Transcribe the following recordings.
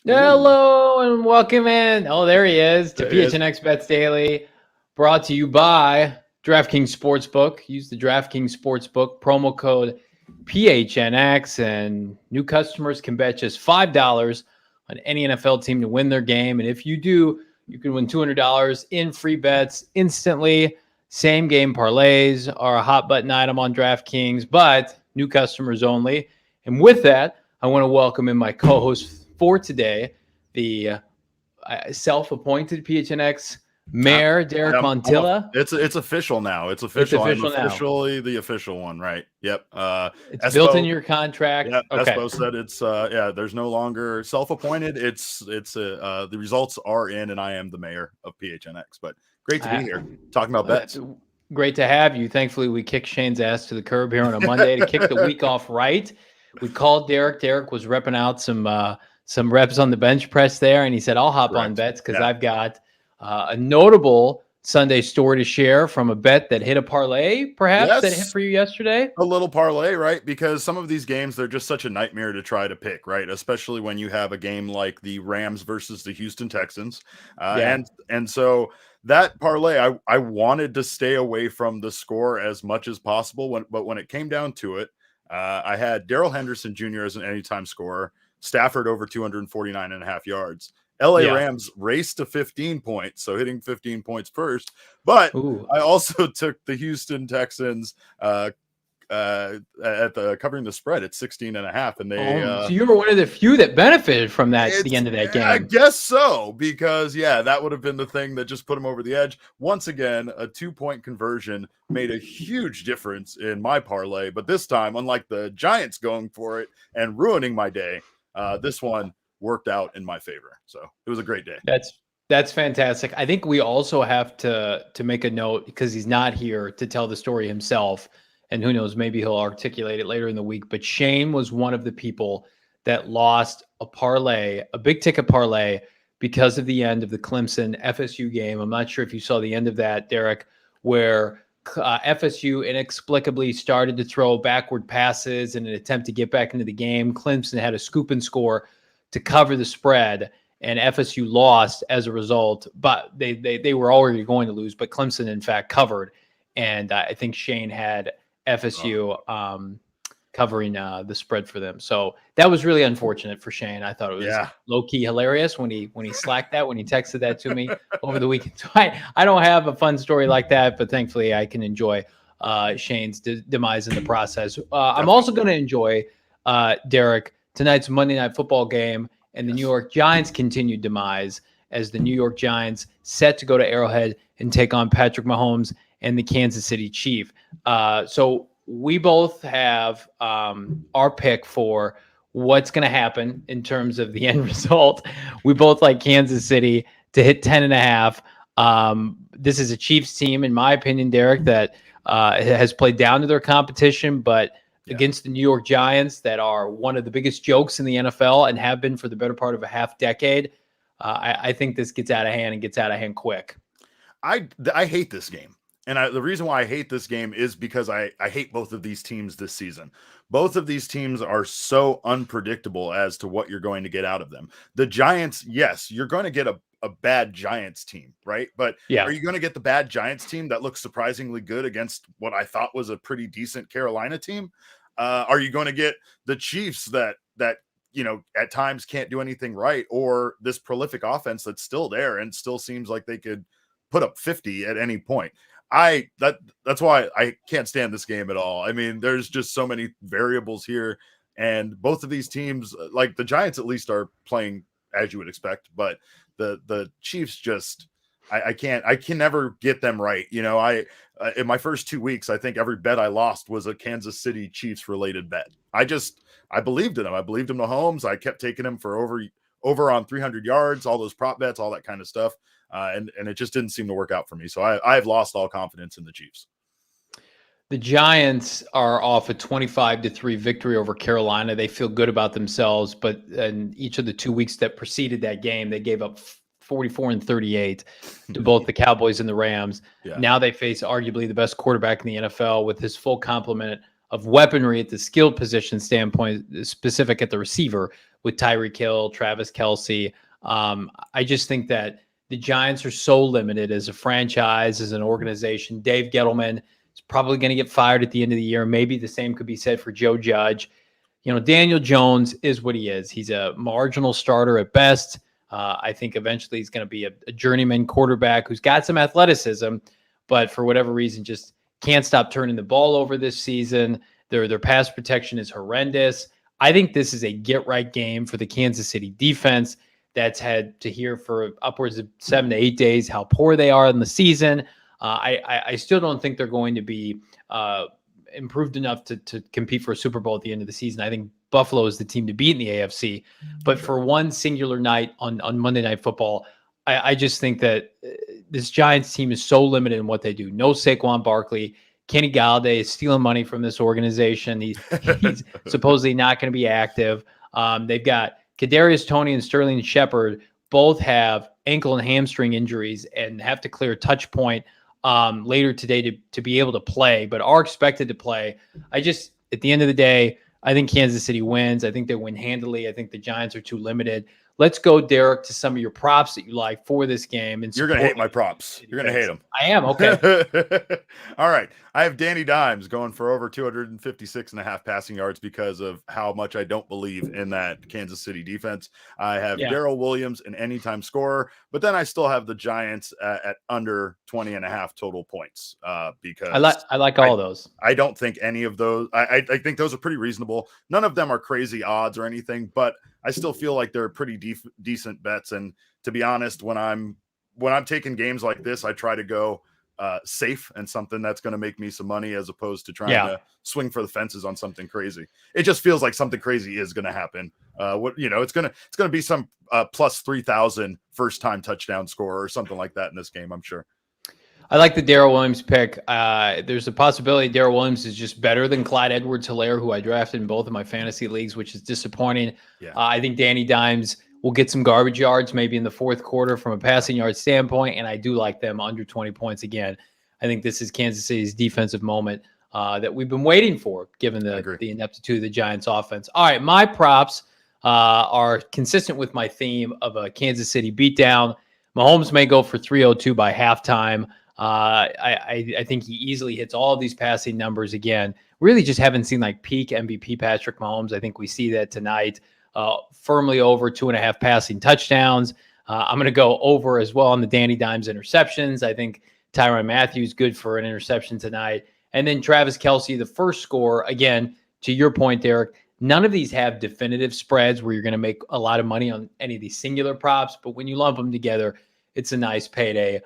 Ooh, Hello and welcome in. Oh, there he is to there he is. PHNX Bets Daily, brought to you by DraftKings Sportsbook. Use the DraftKings Sportsbook promo code PHNX, and new customers can bet just $5 on any NFL team to win their game. And if you do, you can win $200 in free bets instantly. Same game parlays are a hot button item on DraftKings, but new customers only. And with that, I want to welcome in my co-host for today, the self-appointed PHNX I, mayor, Derek Montilla. it's official now. It's It's official. I'm official now. officially the official one, right? Yep. It's built in Espo. your contract. Yeah, Okay. Espo said it's yeah. There's no longer self-appointed. It's the results are in, and I am the mayor of PHNX. But great to be Uh, here talking about bets. Great to have you. Thankfully, we kicked Shane's ass to the curb here on a Monday to kick the week off right. We called Derek. Derek was repping out some reps on the bench press there, and he said, "I'll hop on Correct. bets because Yeah. I've got a notable Sunday story to share from a bet that hit a parlay, perhaps that hit Yes. for you yesterday." A little parlay, right? Because some of these games, they're just such a nightmare to try to pick, right? Especially when you have a game like the Rams versus the Houston Texans. Yeah. And so that parlay, I wanted to stay away from the score as much as possible. But when it came down to it, I had Darrell Henderson Jr. as an anytime scorer, Stafford over 249.5 yards. LA Yeah. Rams raced to 15 points, so hitting 15 points first. But Ooh. I also took the Houston Texans at the covering the spread at 16.5, and they So you were one of the few that benefited from that, the it's end of that I game. guess so, because yeah, that would have been the thing that just put them over the edge. Once again, a 2-point conversion made a huge difference in my parlay, but this time, unlike the Giants going for it and ruining my day, this one worked out in my favor. So it was a great day. That's fantastic. I think we also have to make a note, because he's not here to tell the story himself, and who knows, maybe he'll articulate it later in the week. But Shane was one of the people that lost a parlay, a big ticket parlay, because of the end of the Clemson FSU game. I'm not sure if you saw the end of that, Derek, where FSU inexplicably started to throw backward passes in an attempt to get back into the game. Clemson had a scoop and score to cover the spread, and FSU lost as a result. But they were already going to lose, but Clemson in fact covered, and I think Shane had FSU covering the spread for them. So that was really unfortunate for Shane. I thought it was low key hilarious when he slacked that, when he texted that to me over the weekend. So I don't have a fun story like that, but thankfully I can enjoy Shane's demise in the process. I'm also going to enjoy Derek, tonight's Monday Night Football game and the New York Giants' continued demise, as the New York Giants set to go to Arrowhead and take on Patrick Mahomes and the Kansas City Chief. So we both have our pick for what's going to happen in terms of the end result. We both like Kansas City to hit 10.5. This is a Chiefs team, in my opinion, Derek, that has played down to their competition, but against the New York Giants, that are one of the biggest jokes in the NFL and have been for the better part of a half decade. I think this gets out of hand, and gets out of hand quick. I hate this game. And the reason why I hate this game is because I hate both of these teams this season. Both of these teams are so unpredictable as to what you're going to get out of them. The Giants, yes, you're going to get a bad Giants team, right? But are you going to get the bad Giants team that looks surprisingly good against what I thought was a pretty decent Carolina team? Are you going to get the Chiefs that at times can't do anything right, or this prolific offense that's still there and still seems like they could put up 50 at any point? That's why I can't stand this game at all. I mean, there's just so many variables here, and both of these teams, like the Giants at least, are playing as you would expect, but the Chiefs just I can never get them right. In my first 2 weeks, I think every bet I lost was a Kansas City Chiefs related bet. I believed in them. I believed in Mahomes. I kept taking him for over on 300 yards, all those prop bets, all that kind of stuff. And it just didn't seem to work out for me. So I've lost all confidence in the Chiefs. The Giants are off a 25-3 victory over Carolina. They feel good about themselves, but in each of the 2 weeks that preceded that game, they gave up 44 and 38 to both the Cowboys and the Rams. Yeah. Now they face arguably the best quarterback in the NFL with his full complement of weaponry at the skill position standpoint, specific at the receiver, with Tyreek Hill, Travis Kelce. I just think that the Giants are so limited as a franchise, as an organization. Dave Gettleman is probably going to get fired at the end of the year. Maybe the same could be said for Joe Judge. Daniel Jones is what he is. He's a marginal starter at best. I think eventually he's going to be a journeyman quarterback who's got some athleticism, but for whatever reason, just can't stop turning the ball over this season. Their pass protection is horrendous. I think this is a get-right game for the Kansas City defense that's had to hear for upwards of 7 to 8 days how poor they are in the season. I still don't think they're going to be improved enough to compete for a Super Bowl at the end of the season. I think Buffalo is the team to beat in the AFC. But for one singular night on Monday Night Football, I just think that this Giants team is so limited in what they do. No Saquon Barkley. Kenny Galladay is stealing money from this organization. He's supposedly not going to be active. They've got Kadarius Toney and Sterling Shepard both have ankle and hamstring injuries and have to clear touch point later today to be able to play, but are expected to play. At the end of the day, I think Kansas City wins. I think they win handily. I think the Giants are too limited. Let's go, Derek, to some of your props that you like for this game. And you're going to hate my props. You're going to hate them. I am. Okay. All right. I have Danny Dimes going for over 256.5 passing yards because of how much I don't believe in that Kansas City defense. I have Darrell Williams, an anytime scorer, but then I still have the Giants at under 20.5 total points because I like all those. I don't think any of those. I think those are pretty reasonable. None of them are crazy odds or anything, but I still feel like they're pretty decent bets. And to be honest, when I'm taking games like this, I try to go safe and something that's going to make me some money as opposed to trying to swing for the fences on something crazy. It just feels like something crazy is going to happen. It's going to be some plus 3,000 first time touchdown score or something like that in this game, I'm sure. I like the Darrell Williams pick. There's a possibility Darrell Williams is just better than Clyde Edwards-Helaire, who I drafted in both of my fantasy leagues, which is disappointing. Yeah. I think Danny Dimes will get some garbage yards maybe in the fourth quarter from a passing yard standpoint, and I do like them under 20 points again. I think this is Kansas City's defensive moment that we've been waiting for, given the ineptitude of the Giants' offense. All right, my props are consistent with my theme of a Kansas City beatdown. Mahomes may go for 302 by halftime. I think he easily hits all of these passing numbers again. Really just haven't seen like peak MVP Patrick Mahomes. I think we see that tonight. Firmly over 2.5 passing touchdowns. I'm going to go over as well on the Danny Dimes interceptions. I think Tyrann Mathieu good for an interception tonight. And then Travis Kelce, the first score. Again, to your point, Derek, none of these have definitive spreads where you're going to make a lot of money on any of these singular props. But when you lump them together, it's a nice payday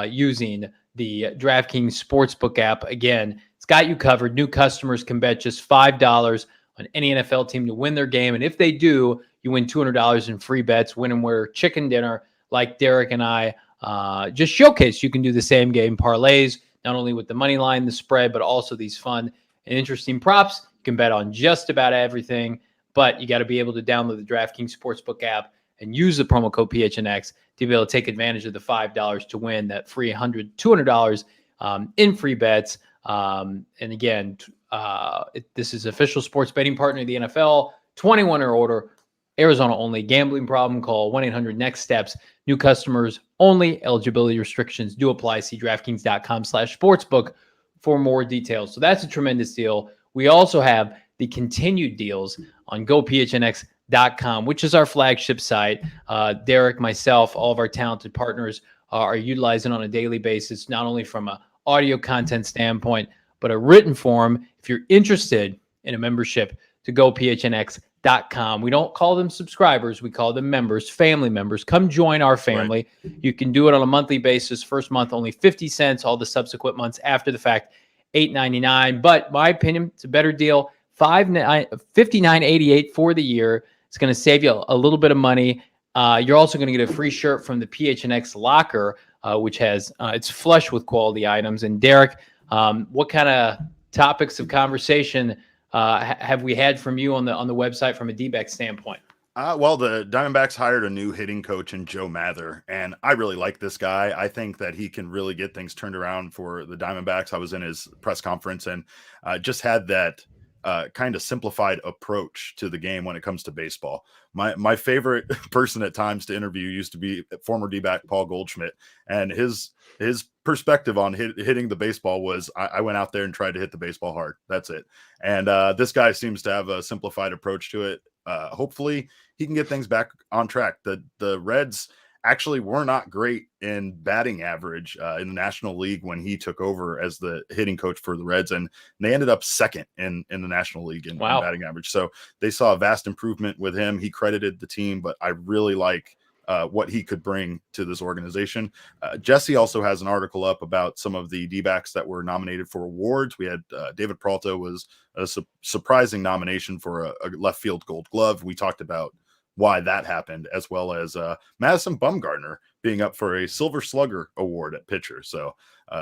using the DraftKings Sportsbook app. Again, it's got you covered. New customers can bet just $5 on any NFL team to win their game. And if they do, you win $200 in free bets, win and wear chicken dinner like Derek and I just showcase. You can do the same game parlays, not only with the money line, the spread, but also these fun and interesting props. You can bet on just about everything, but you got to be able to download the DraftKings Sportsbook app and use the promo code PHNX to be able to take advantage of the $5 to win that free $200 in free bets. And again, this is official sports betting partner of the NFL, 21 or older, Arizona only. Gambling problem, call 1-800-NEXT-STEPS. New customers only. Eligibility restrictions do apply. See DraftKings.com/sportsbook for more details. So that's a tremendous deal. We also have the continued deals on GoPHNX.com, which is our flagship site. Derek, myself, all of our talented partners are utilizing on a daily basis, not only from an audio content standpoint, but a written form. If you're interested in a membership, to GoPHNX.com. We don't call them subscribers. We call them members, family members. Come join our family. Right. You can do it on a monthly basis. First month, only 50 cents. All the subsequent months after the fact, $8.99. But my opinion, it's a better deal. $59.88 for the year. It's going to save you a little bit of money. You're also going to get a free shirt from the PHNX locker, which has it's flush with quality items. And Derek, what kind of topics of conversation have we had from you on the website from a D-back standpoint? Well, the Diamondbacks hired a new hitting coach in Joe Mather, and I really like this guy. I think that he can really get things turned around for the Diamondbacks. I was in his press conference and just had that kind of simplified approach to the game when it comes to baseball. My favorite person at times to interview used to be former D-back Paul Goldschmidt, and his perspective on hitting the baseball was, I went out there and tried to hit the baseball hard. That's it. And this guy seems to have a simplified approach to it. Hopefully he can get things back on track. The Reds actually were not great in batting average in the National League when he took over as the hitting coach for the Reds, and they ended up second in the National League in batting average. So they saw a vast improvement with him. He credited the team, but I really like what he could bring to this organization. Jesse also has an article up about some of the D-backs that were nominated for awards. We had David Peralta was a surprising nomination for a left field Gold Glove. We talked about why that happened, as well as Madison Bumgarner being up for a Silver Slugger award at pitcher. So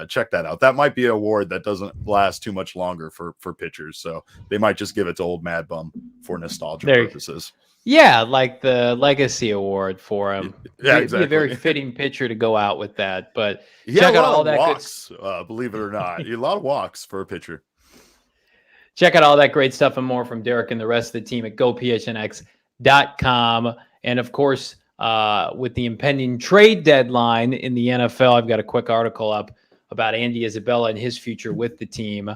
check that out. That might be an award that doesn't last too much longer for pitchers. So they might just give it to old Mad Bum for nostalgia purposes. Yeah, like the Legacy Award for him. Yeah, exactly. Be a very fitting pitcher to go out with that. But check out all that walks, believe it or not. A lot of walks for a pitcher. Check out all that great stuff and more from Derek and the rest of the team at GoPHNX.com. And of course, with the impending trade deadline in the NFL, I've got a quick article up about Andy Isabella and his future with the team.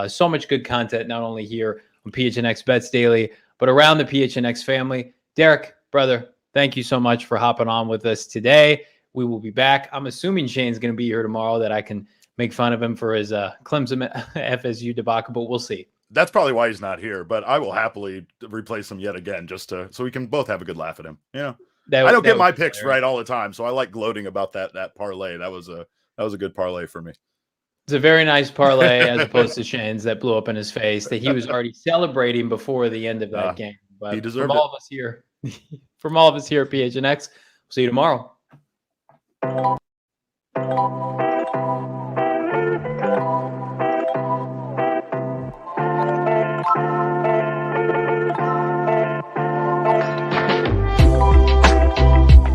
So much good content, not only here on PHNX Bets Daily, but around the PHNX family. Derek, brother, thank you so much for hopping on with us today. We will be back. I'm assuming Shane's going to be here tomorrow, that I can make fun of him for his Clemson FSU debacle, but we'll see. That's probably why he's not here, but I will happily replace him yet again, just so we can both have a good laugh at him. I don't get my picks right all the time, so I like gloating about that parlay. That was a good parlay for me. It's a very nice parlay, as opposed to Shane's that blew up in his face, that he was already celebrating before the end of that game. But he deserved from all of us here at PHNX, we'll see you tomorrow.